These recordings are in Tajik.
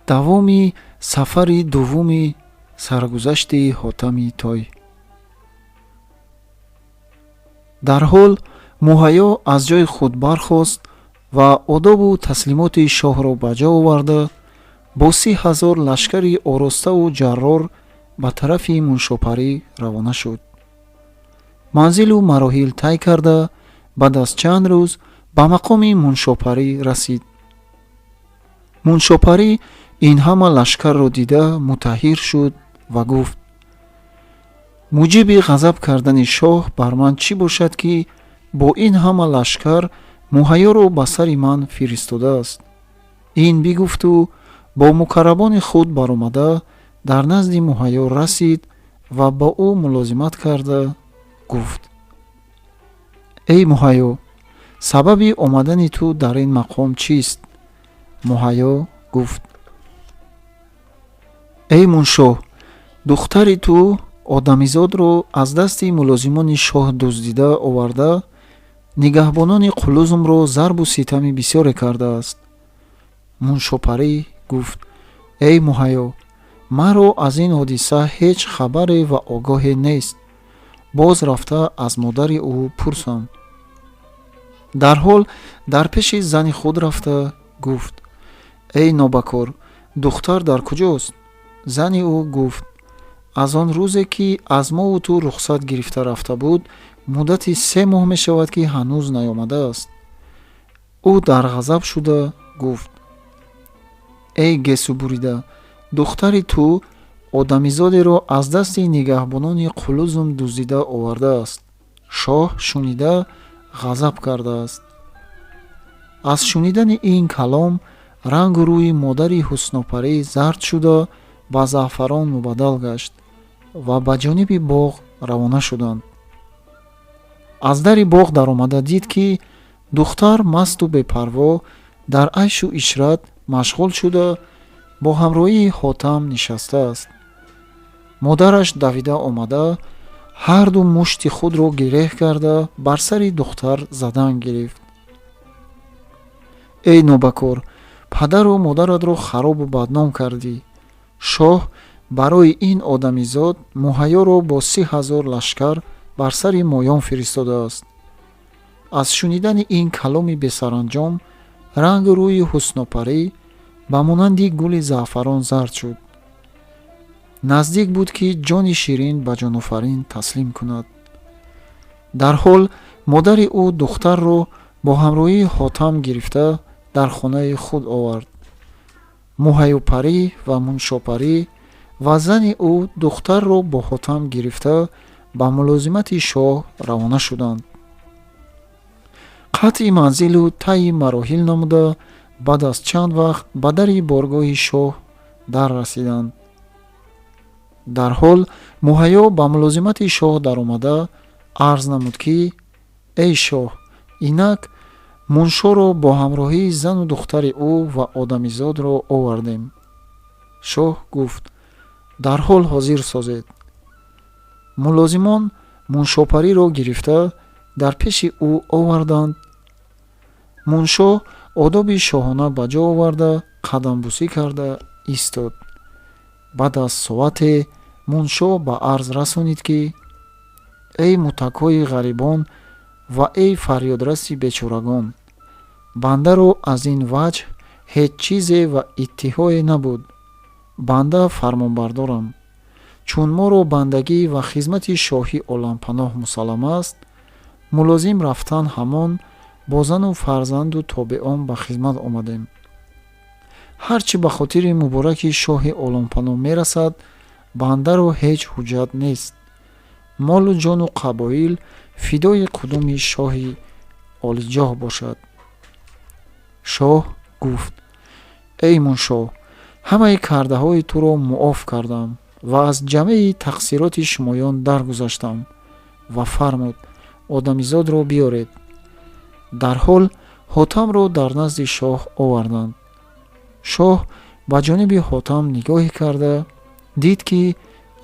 давоми сафари дуввуми саргузашти ҳотами той. дар ҳол муҳайё аз ҷои худ бархост ва одобу таслимоти шоҳро ба ҷо оварда бо 30,000 лашкари ороставу ҷаррор ба тарафи муншопарӣ равона шуд. манзилу мароҳил тай карда баъд аз чанд рӯз ба мақоми муншопарӣ расид. муншопарӣ ин ҳама лашкарро дида мутаҳҳир шуд ва гуфт: муҷиби ғазаб кардани шоҳ бар ман чӣ бошад, ки бо ин ҳама лашкар муҳайёро ба сари ман фиристодааст. ин бигуфту бо мукаррабони худ баромада дар назди муҳайё расид ва ба ӯ мулозимат карда гуфт: эй муҳайё, сабаби омадани ту дар ин мақом чист? муҳайё гуфт: эй муншоҳ, духтари ту одамизодро аз дасти мулозимони шоҳ дуздида оварда нигаҳбонони қулузумро зарбу ситами бисёре кардааст. муншопарӣ гуфт: эй муҳайё, маро аз ин ҳодиса ҳеҷ хабаре ва огоҳе нест. боз рафта аз модари ӯ пурсам. дар ҳол дар пеши зани худ рафта гуфт: эй нобакор, духтар дар куҷост? зани ӯ гуфт: аз он рӯзе ки аз мову ту рухсат гирифта рафта буд, муддати 3 моҳ мешавад, ки ҳанӯз наёмадааст. ӯ дар ғазаб шуда гуфт: эй гесу бурида, духтари ту одамизодеро аз дасти нигаҳбонони қулузум дуздида овардааст. шоҳ шунида ғазаб кардааст. аз шунидани ин калом рангу рӯи модари ҳуснопарӣ зард шуда ба заъфарон мубаддал гашт ва ба ҷониби боғ равона шуданд. аз дари боғ даромада дид, ки духтар масту бепарво дар айшу ишрат машғул шуда бо ҳамроҳии ҳотам нишастааст. модараш давида омада ҳарду мушти худро гиреҳ карда бар сари духтар задан гирифт. эй нобакор, падару модаратро харобу бадном кардӣ. шоҳ барои ин одамизод муҳайёро бо 30,000 лашкар бар сари моён фиристодааст. аз шунидани ин каломи бесаранҷом рангу рӯи ҳуснопарӣ ба монанди гули заъфарон зард шуд. наздик буд, ки ҷони ширин ба ҷонофарин таслим кунад. дар ҳол модари ӯ духтарро бо ҳамроҳии ҳотам гирифта дар хонаи худ овард. муҳайёпарӣ ва муншопарӣ ва зани ӯ духтарро бо ҳотам гирифта ба мулозимати шоҳ равона шуданд. қатъи манзилу тайи мароҳил намуда баъд аз чанд вақт ба дари боргоҳи шоҳ дар расиданд. дар ҳол муҳайё ба мулозимати шоҳ даромада арз намуд, ки эй шоҳ, инак муншоро бо ҳамроҳии зану духтари ӯ ва одамизодро овардем. шоҳ гуфт: дар ҳол ҳозир созед. мулозимон муншопариро гирифта дар пеши ӯ оварданд. муншо одоби шоҳона ба ҷо оварда қадамбӯсӣ карда истод. баъд аз соате муншо ба арз расонид, ки эй мутакҳои ғарибон ва эй фарёдраси бечорагон, бандаро аз ин ваҷҳ ҳеҷ чизе ва иттиҳое набуд. банда фармонбардорам. чун моро бандагӣ ва хизмати шоҳи олампаноҳ мусаллам аст, мулозим рафтан ҳамон бо зану фарзанду тобеон ба хизмат омадем. ҳарчи ба хотири мубораки шоҳи олампаноҳ мерасад, бандаро ҳеҷ ҳуҷҷат нест. молу ҷону қабоил фидои қудуми шоҳи олиҷоҳ бошад. шоҳ гуфт: эй муншо, ҳамаи кардаҳои туро муоф кардам ва аз ҷамеи тақсироти шумоён даргузаштам. ва фармуд: одамизодро биёред. дар ҳол ҳотамро дар назди шоҳ оварданд. шоҳ ба ҷониби ҳотам нигоҳе карда дид, ки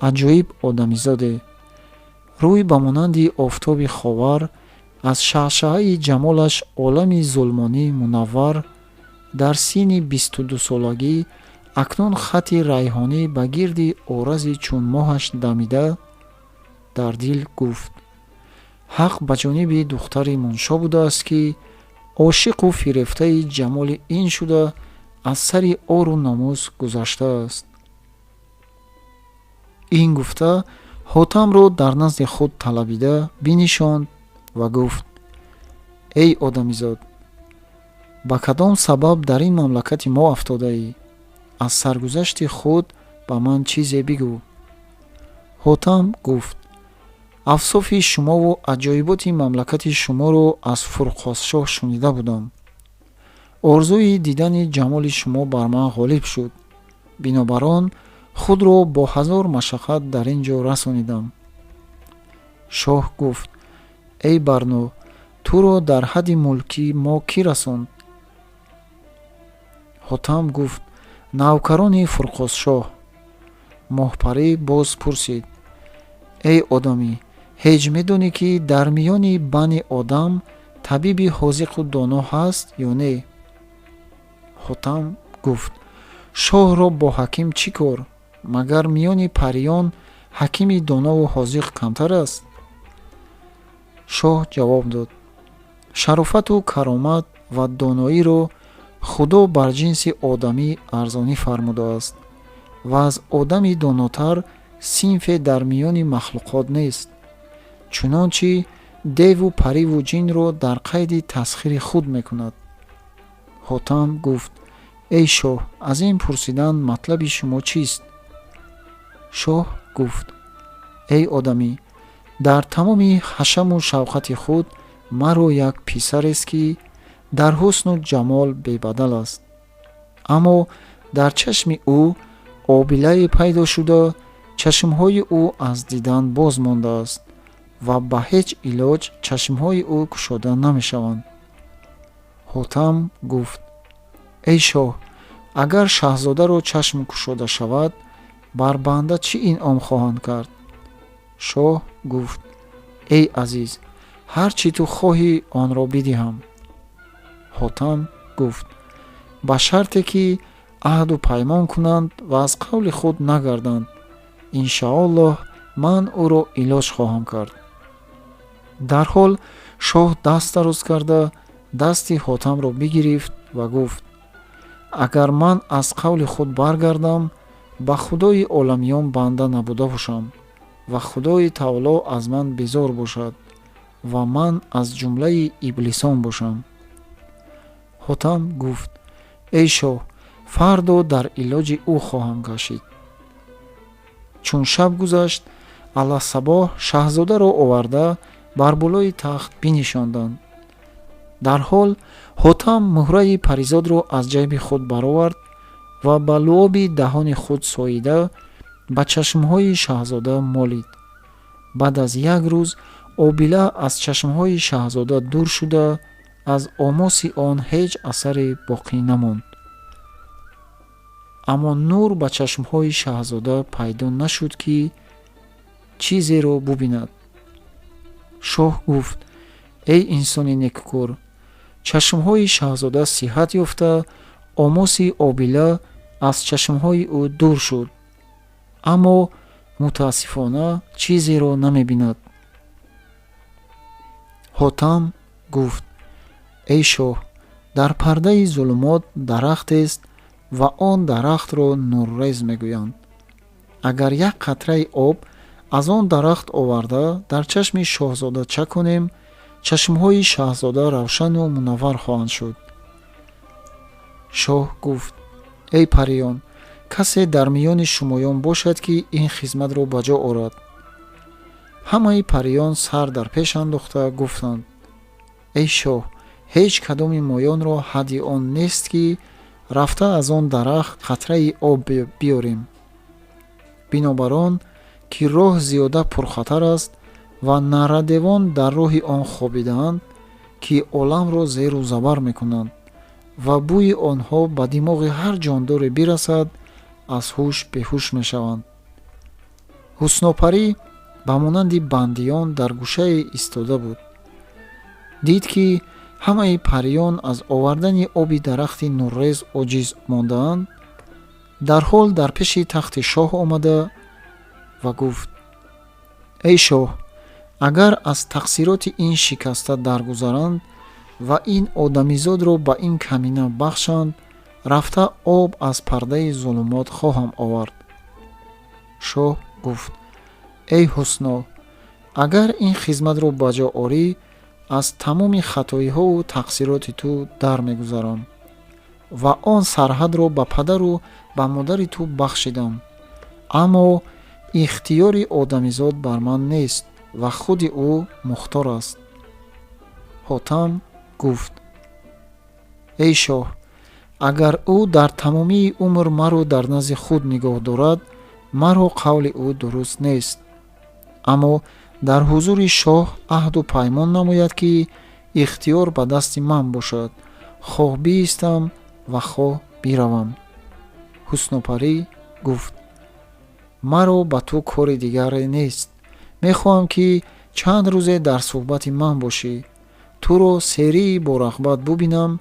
аҷоиб одамизоде, рӯй ба монанди офтоби ховар, аз шаъшаъаи ҷамолаш олами зулмонӣ мунаввар, дар синни 22 солагӣ акнун хати райҳонӣ ба гирди орази чун моҳаш дамида дар дил гуфт: ҳақ ба ҷониби духтари Моншо будааст, ки ошиқу фирефтаи ҷамоли ин шуда аз сари ору номус гузаштааст. ин гуфта ҳотамро дар назди худ талабида бинишонд ва гуфт: эй одамизод, ба кадом сабаб дар ин мамлакати мо афтодаӣ? аз саргузашти худ ба ман чизе бигӯ. ҳотам гуфт: авсофи шумову аҷоиботи мамлакати шуморо аз Фурқосшоҳ шунида будам. орзуи дидани ҷамоли шумо бар ман ғолиб шуд. бинобар он худро бо ҳазор машаққат дар ин ҷо расонидам. шоҳ гуфт: эй Барно, туро дар ҳадди мулки мо кӣ расонд? ҳотам гуфт: навкарони Фурқосшоҳ. моҳпарӣ боз пурсид: эй одамӣ, ҳеҷ медонӣ, ки дар миёни бани одам табиби ҳозиқу доно ҳаст ё не? ҳотам гуфт: шоҳро бо ҳаким чӣ кор? магар миёни париён ҳакими донову ҳозиқ камтар аст? шоҳ ҷавоб дод: шарофату каромат ва доноиро худо бар ҷинси одамӣ арзонӣ фармудааст ва аз одами донотар синфе дар миёни махлуқот нест. чунончи деву париву ҷинро дар қайди тасхири худ мекунад. ҳотам гуфт: эй шоҳ, аз ин пурсидан матлаби шумо чист? шоҳ гуфт: эй одамӣ, дар тамоми ҳашаму шавқати худ маро як писарест, ки дар ҳусну ҷамол бебадал аст. аммо дар чашми ӯ обилае пайдо шуда, чашмҳои ӯ аз дидан боз мондааст ва ба ҳеҷ илоҷ чашмҳои ӯ кушода намешаванд. ҳотам гуфт: эй шоҳ, агар шаҳзодаро чашм кушода шавад, бар банда чӣ инъом хоҳанд кард? шоҳ гуфт: эй азиз, ҳар чӣ ту хоҳӣ онро бидиҳам. ҳотам гуфт: ба шарте ки аҳду паймон кунанд ва аз қавли худ нагарданд. иншоаллоҳ ман ӯро илоҷ хоҳам кард. дарҳол шоҳ даст дароз карда дасти ҳотамро бигирифт ва гуфт: агар ман аз қавли худ баргардам, ба худои оламиён банда набуда бошам ва худои таоло аз ман безор бошад ва ман аз ҷумлаи иблисон бошам. ҳотам гуфт: эй шоҳ, фардо дар илоҷи ӯ хоҳам гашид. чун шаб гузашт, аллаҳсабоҳ шаҳзодаро оварда бар болои тахт бинишонданд. дарҳол ҳотам муҳраи паризодро аз ҷайби худ баровард ва ба луоби даҳони худ соида ба чашмҳои шаҳзода молид. баъд аз як рӯз обила аз чашмҳои шаҳзода дур шуда, аз омоси он ҳеҷ асаре боқӣ намонд. аммо нур ба чашмҳои шаҳзода пайдо нашуд, ки чизеро бубинад. шоҳ гуфт: эй инсони некукор, чашмҳои шаҳзода сиҳат ёфта, омоси обила аз чашмҳои ӯ дур шуд, аммо мутаассифона чизеро намебинад. ҳотам гуфт: эй шоҳ, дар пардаи зулумот дарахтест ва он дарахтро нуррез мегӯянд. агар як қатраи об аз он дарахт оварда дар чашми шоҳзода чаконем, чашмҳои шаҳзода равшану мунаввар хоҳанд шуд. шоҳ гуфт: эй париён, касе дар миёни шумоён бошад, ки ин хизматро ба ҷо орад? ҳамаи париён сар дар пеш андохта гуфтанд: эй шоҳ, ҳеҷ кадоми моёнро ҳадди он нест, ки рафта аз он дарахт қатраи об биёрем. бинобар он ки роҳ зиёда пурхатар аст ва нарадевон дар роҳи он хобидаанд, ки оламро зеру забар мекунанд ва бӯи онҳо ба димоғи ҳар ҷондоре бирасад, аз ҳуш беҳуш мешаванд. ҳуснопарӣ ба монанди бандиён дар гӯшае истода буд. дид, ки ҳамаи париён аз овардани оби дарахти нуррез оҷиз мондаанд. дарҳол дар пеши тахти шоҳ омада ва гуфт: эй шоҳ, агар аз тақсироти ин шикаста даргузаранд ва ин одамизодро ба ин камина бахшанд, рафта об аз пардаи зулумот хоҳам овард. шоҳ гуфт: эй ҳусно, агар ин хизматро ба ҷо орӣ, аз тамоми хатоиҳову тақсироти ту дармегузарам ва он сарҳадро ба падару ба модари ту бахшидам. аммо ихтиёри одамизод бар ман нест ва худи ӯ мухтор аст. ҳотам гуфт: эй шоҳ, агар ӯ дар тамомии умр маро дар назди худ нигоҳ дорад, маро қавли ӯ дуруст нест. аммо дар ҳузури шоҳ аҳду паймон намояд, ки ихтиёр ба дасти ман бошад, хоҳ биистам ва хоҳ биравам. ҳуснупарӣ гуфт: маро ба ту кори дигаре нест. мехоҳам, ки чанд рӯзе дар суҳбати ман бошӣ, туро серии борағбат бубинам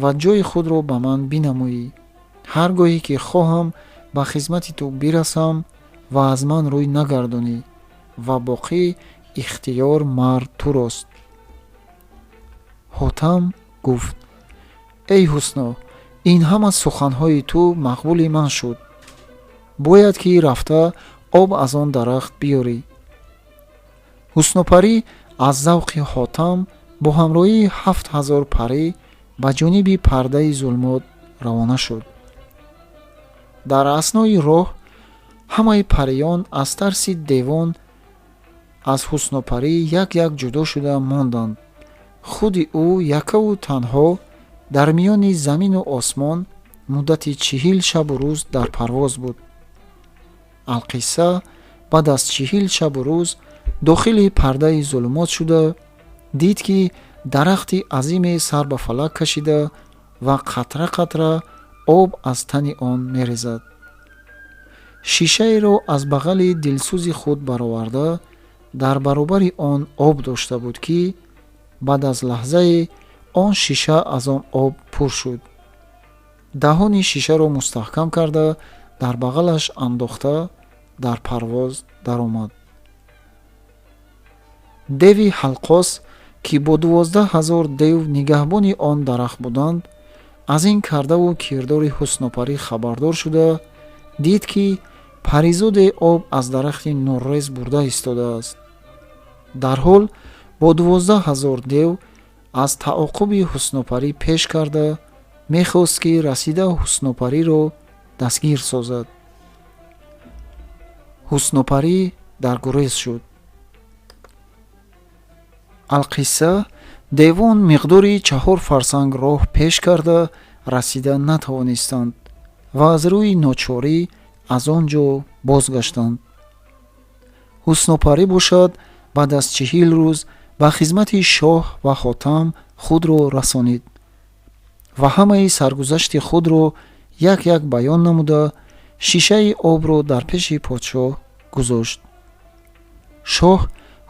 ва ҷои худро ба ман бинамоӣ. ҳар гоҳе ки хоҳам ба хизмати ту бирасам ва аз ман рӯй нагардонӣ ва боқӣ ихтиёр мард турост. ҳотам гуфт: эй ҳусно, ин ҳама суханҳои ту мақбули ман шуд. бояд ки рафта об аз он дарахт биёрӣ. ҳуснупарӣ аз завқи ҳотам бо ҳамроҳии 7000 парӣ ба ҷониби пардаи зулмот равона шуд. дар аснои роҳ ҳамаи париён аз тарси девон аз ҳуснупарӣ як як ҷудо шуда монданд. худи ӯ якаву танҳо дар миёни замину осмон муддати 40 шабу рӯз дар парвоз буд. алқисса баъд аз 40 шабу рӯз дохили пардаи зулумот шуда дид, ки дарахти азиме сар ба фалак кашида ва қатра қатра об аз тани он мерезад. шишаеро аз бағали дилсӯзи худ бароварда дар баробари он об дошта буд, ки баъд аз лаҳзае он шиша аз он об пур шуд. даҳони шишаро мустаҳкам карда дар бағалаш андохта дар парвоз даромад. деви ҳалқос, ки бо 12000 дев нигаҳбони он дарахт буданд, аз ин кардаву кирдори ҳуснупарӣ хабардор шуда дид, ки паризоде об аз дарахти нуррез бурда истодааст. дарҳол бо 12000 дев аз таъоқуби ҳуснупарӣ пеш карда мехост, ки расида ҳуснупариро дастгир созад. ҳуснупарӣ дар гурез шуд. алқисса девон миқдори 4 фарсанг роҳ пеш карда расида натавонистанд ва аз рӯи ночорӣ аз он ҷо бозгаштанд. ҳуснупарӣ бошад баъд аз 40 рӯз ба хизмати шоҳ ва ҳотам худро расонид ва ҳамаи саргузашти худро як як баён намуда шишаи обро дар пеши подшоҳ гузошт. шоҳ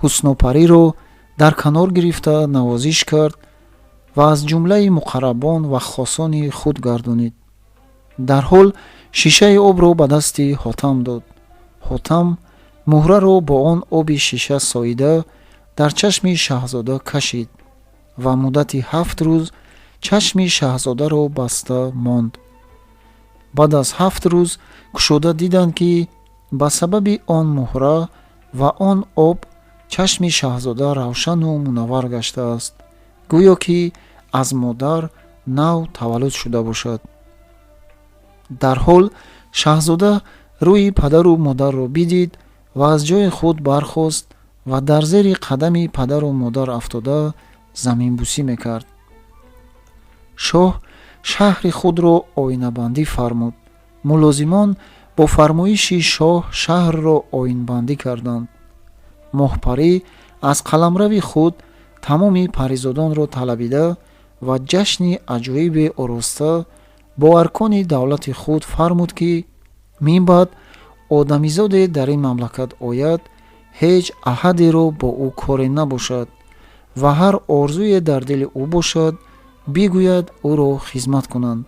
ҳуснупариро дар канор гирифта навозиш кард ва аз ҷумлаи муқаррабон ва хосони худ гардонид. дарҳол шишаи обро ба дасти ҳотам дод. ҳотам муҳраро бо он оби шиша соида дар чашми шаҳзода кашид ва муддати 7 рӯз чашми шаҳзодаро баста монд. баъд аз 7 рӯз кушода диданд, ки ба сабаби он муҳра ва он об чашми шаҳзода равшану мунаввар гаштааст, гӯё ки аз модар нав таваллуд шуда бошад. дарҳол шаҳзода рӯи падару модарро бидид ва аз ҷои худ бархост ва дар зери қадами падару модар афтода заминбӯсӣ мекард. шоҳ шаҳри худро оинабандӣ фармуд. мулозимон бо фармоиши шоҳ шаҳрро оинбандӣ карданд. моҳпарӣ аз қаламрави худ тамоми паризодонро талабида ва ҷашни аҷоибе ороста бо аркони давлати худ фармуд, ки минбаъд одамизоде дар ин мамлакат ояд, ҳеҷ аҳадеро бо ӯ коре набошад ва ҳар орзуе дар дили ӯ бошад, бигӯяд ӯро хизмат кунанд.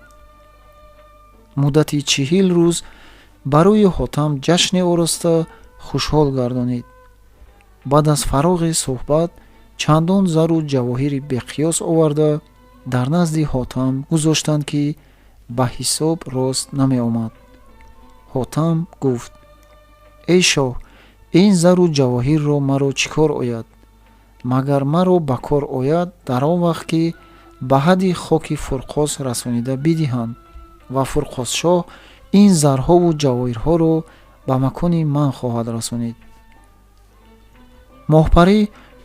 муддати 40 рӯз барои ҳотам ҷашне ороста хушҳол гардонид. баъд аз фароғи суҳбат чандон зару ҷавоҳири беқиёс оварда дар назди ҳотам гузоштанд, ки ба ҳисоб рост намеомад. ҳотам гуфт: эй шоҳ, ин зару ҷавоҳирро маро чӣ кор ояд? магар маро ба кор ояд дар он вақт, ки ба ҳадди хоки фурқос расонида бидиҳанд ва фурқосшоҳ ин зарҳову ҷавоҳирҳоро ба макони ман хоҳад расонид. моҳпарӣ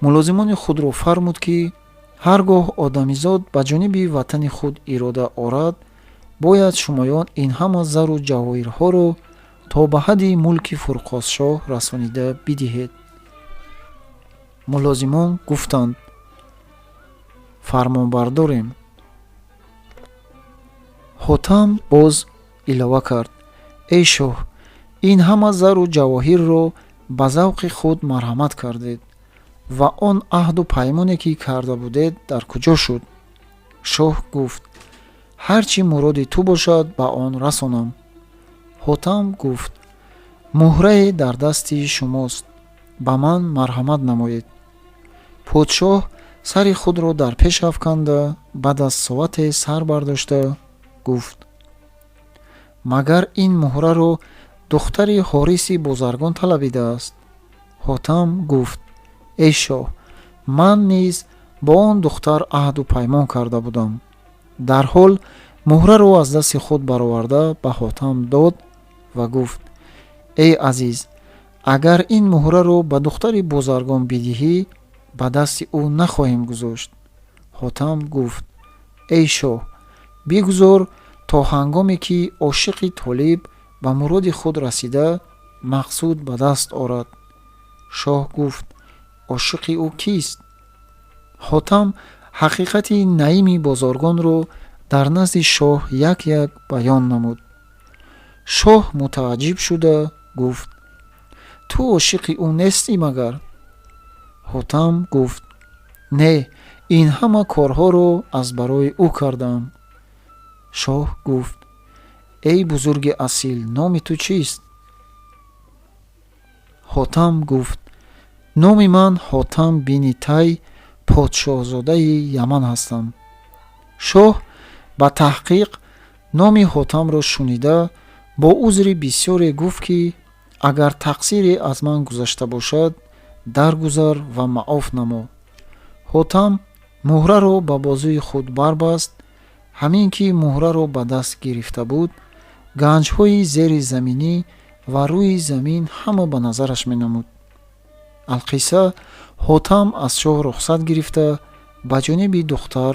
мулозимони худро фармуд, ки ҳар гоҳ одамизод ба ҷониби ватани худ ирода орад, бояд шумоён ин ҳама зару ҷавоҳирҳоро то ба ҳадди мулки фурқосшоҳ расонида бидиҳед. мулозимон гуфтанд: фармонбардорем. ҳотам боз илова кард: эй шоҳ, ин ҳама зару ҷавоҳирро ба завқи худ марҳамат кардед ва он аҳду паймоне ки карда будед дар куҷо шуд? шоҳ гуфт: ҳар чӣ муроди ту бошад ба он расонам. ҳотам гуфт: муҳрае дар дасти шумост, ба ман марҳамат намоед. подшоҳ сари худро дар пеш афканда, баъд аз соате сар бардошта гуфт: магар ин муҳраро духтари ҳориси бозаргон талабидааст? ҳотам гуфт: эй шоҳ, ман низ бо он духтар аҳду паймон карда будам. дарҳол муҳраро аз дасти худ бароварда ба ҳотам дод ва гуфт: эй азиз, агар ин муҳраро ба духтари бозаргон бидиҳӣ, ба дасти ӯ нахоҳем гузошт. ҳотам гуфт: эй шоҳ, бигузор то ҳангоме ки ошиқи толиб ба муроди худ расида, мақсуд ба даст орад. шоҳ гуфт: ошиқи ӯ кист? ҳотам ҳақиқати наими бозоргонро дар назди шоҳ як як баён намуд. шоҳ мутааҷҷиб шуда гуфт: ту ошиқи ӯ нестӣ магар? ҳотам гуфт: не, ин ҳама корҳоро аз барои ӯ кардам. шоҳ гуфт: эй бузурги асил, номи ту чист? ҳотам гуфт: номи ман ҳотам бини Тай, подшоҳзодаи Яман ҳастам. шоҳ ба таҳқиқ номи ҳотамро шунида бо узри бисёре гуфт, ки агар тақсире аз ман гузашта бошад, даргузар ва маъоф намо. ҳотам муҳраро ба бозуи худ барбаст. ҳамин ки муҳраро ба даст гирифта буд, ганҷҳои зери заминӣ ва рӯи замин ҳама ба назараш менамуд. алқисса ҳотам аз шоҳ рухсат гирифта ба ҷониби духтар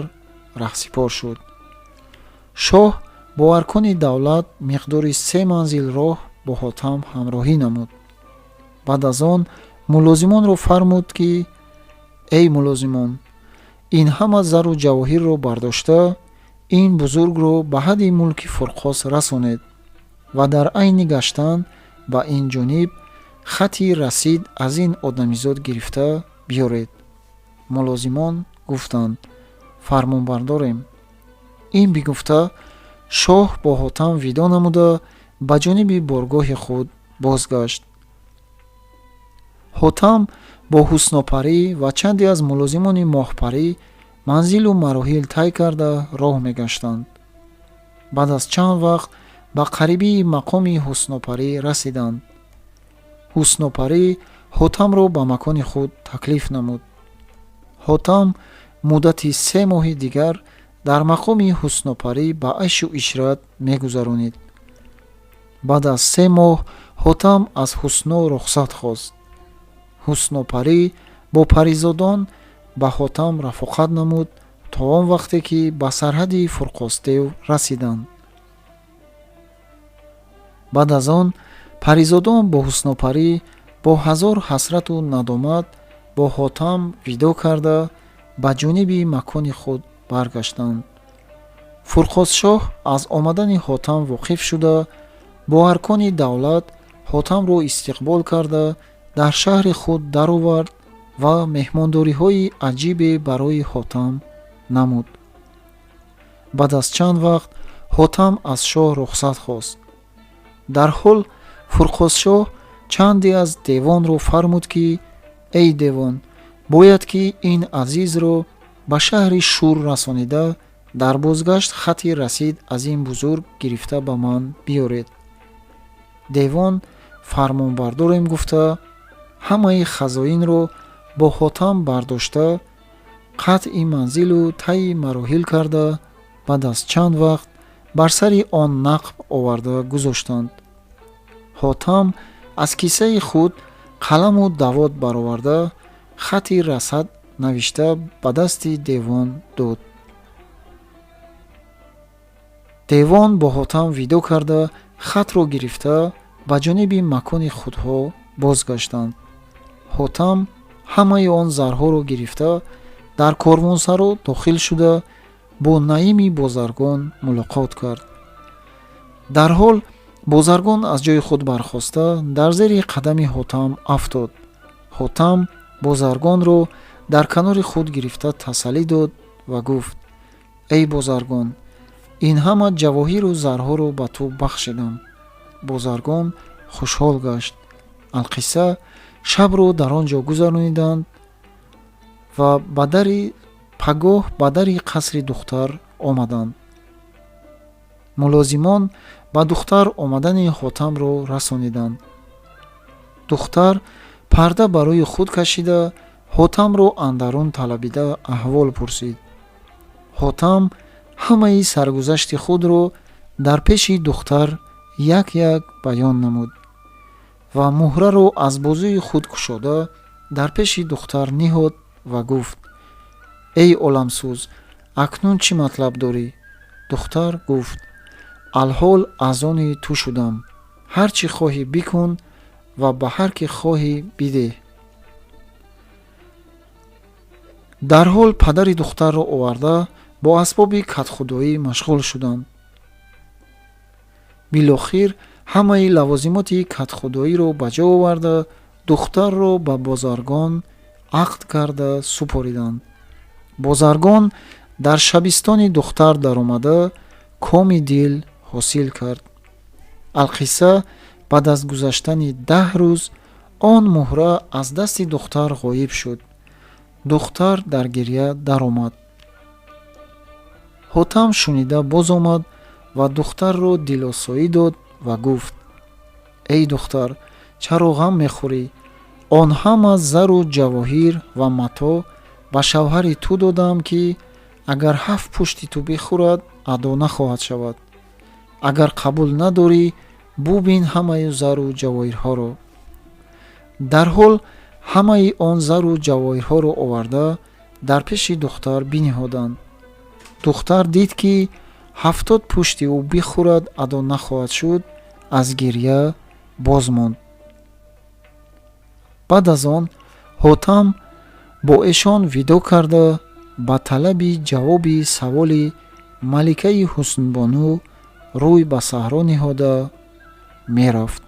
раҳсипор шуд. шоҳ бо аркони давлат миқдори 3 манзил роҳ бо ҳотам ҳамроҳӣ намуд. баъд аз он мулозимонро фармуд, ки эй мулозимон, ин ҳама зару ҷавоҳирро бардошта, ин бузургро ба ҳадди мулки фурқос расонед ва дар айни гаштан ба ин ҷониб хати расид аз ин одамизод гирифта биёред. мулозимон гуфтанд: фармонбардорем. ин бигуфта шоҳ бо ҳотам видо намуда ба ҷониби боргоҳи худ бозгашт. ҳотам бо ҳуснопарӣ ва чанде аз мулозимони моҳпарӣ манзилу мароҳил тай карда роҳ мегаштанд. баъд аз чанд вақт ба қарибии мақоми ҳуснопарӣ расиданд. ҳуснопарӣ ҳотамро ба макони худ таклиф намуд. ҳотам муддати 3 моҳи дигар дар мақоми ҳуснопарӣ ба айшу ишрат мегузаронид. баъд аз 3 моҳ ҳотам аз ҳусно рухсат хост. ҳуснопарӣ бо паризодон ба ҳотам рафоқат намуд то он вақте ки ба сарҳади фурқостев расиданд. баъд аз он паризодон бо ҳуснопарӣ бо ҳазор ҳасрату надомат бо ҳотам видо карда ба ҷониби макони худ баргаштанд. фурқосшоҳ аз омадани ҳотам воқиф шуда, бо аркони давлат ҳотамро истиқбол карда дар шаҳри худ даровард ва меҳмондориҳои аҷибе барои ҳотам намуд. баъд аз чанд вақт ҳотам аз шоҳ рухсат хост. дар ҳол фурқосшоҳ чанде аз девонро фармуд ки эй девон, бояд ки ин азизро ба шаҳри Шур расонида дар бозгашт хати расид аз ин бузург гирифта ба ман биёред. девон фармонбардорем гуфта ҳамаи хазоинро бо ҳотам бардошта қатъи манзилу таи мароҳил карда баъд аз чанд вақт бар сари он нақб оварда гузоштанд. ҳотам аз кисаи худ қаламу давот бароварда хати расад навишта ба дасти девон дод. девон бо ҳотам видо карда хатро гирифта ба ҷониби макони худҳо бозгаштанд. ҳотам ҳамаи он зарҳоро гирифта дар корвонсаро дохил шуда бо наими бозаргон мулоқот кард. дар ҳол бозаргон аз ҷои худ бархоста дар зери қадами ҳотам афтод. ҳотам бозаргонро дар канори худ гирифта тасаллӣ дод ва гуфт: эй бозаргон, ин ҳама ҷавоҳиру зарҳоро ба ту бахшидам. бозаргон хушҳол гашт. алқисса шабро дар он ҷо гузарониданд ва пагоҳ ба дари қасри духтар омаданд. мулозимон ба духтар омадани ҳотамро расониданд. духтар парда барои худ кашида ҳотамро андарун талабида аҳвол пурсид. ҳотам ҳамаи саргузашти худро дар пеши духтар як як баён намуд ва муҳраро аз бозуи худ кушода дар пеши духтар ниҳод ва гуфт: эй оламсӯз, акнун чӣ матлаб дорӣ? духтар гуфт: алҳол аз они ту шудам. ҳар чӣ хоҳӣ бикун ва ба ҳар кӣ хоҳӣ бидеҳ. дар ҳол падари духтарро оварда бо асбоби катхудоӣ машғул шуданд. билохир ҳамаи лавозимоти катхудоиро ба ҷо оварда духтарро ба бозаргон ақд карда супориданд. бозаргон дар шабистони духтар даромада коми дил ҳосил кард. алқисса баъд аз гузаштани 10 рӯз он муҳра аз дасти духтар ғоиб шуд. духтар дар гирья даромад. ҳотам шунида боз омад ва духтарро дилосоӣ дод ва гуфт: эй духтар, чаро ғам мехӯрӣ? он ҳама зару ҷавоҳир ва матоъ ба шавҳари ту додам ки агар 7 пушти ту бихӯрад адо нахоҳад шавад. агар қабул надорӣ, бубин ҳамаи зару ҷавоҳирҳоро. дар ҳол ҳамаи он зару ҷавоҳирҳоро оварда дар пеши духтар биниҳоданд. духтар дид ки 70 пушти ӯ бихӯрад адо нахоҳад шуд, аз гирья боз монд. баъд аз он ҳотам бо эшон видо карда ба талаби ҷавоби саволи маликаи ҳуснбону рӯй ба саҳро ниҳода мерафт.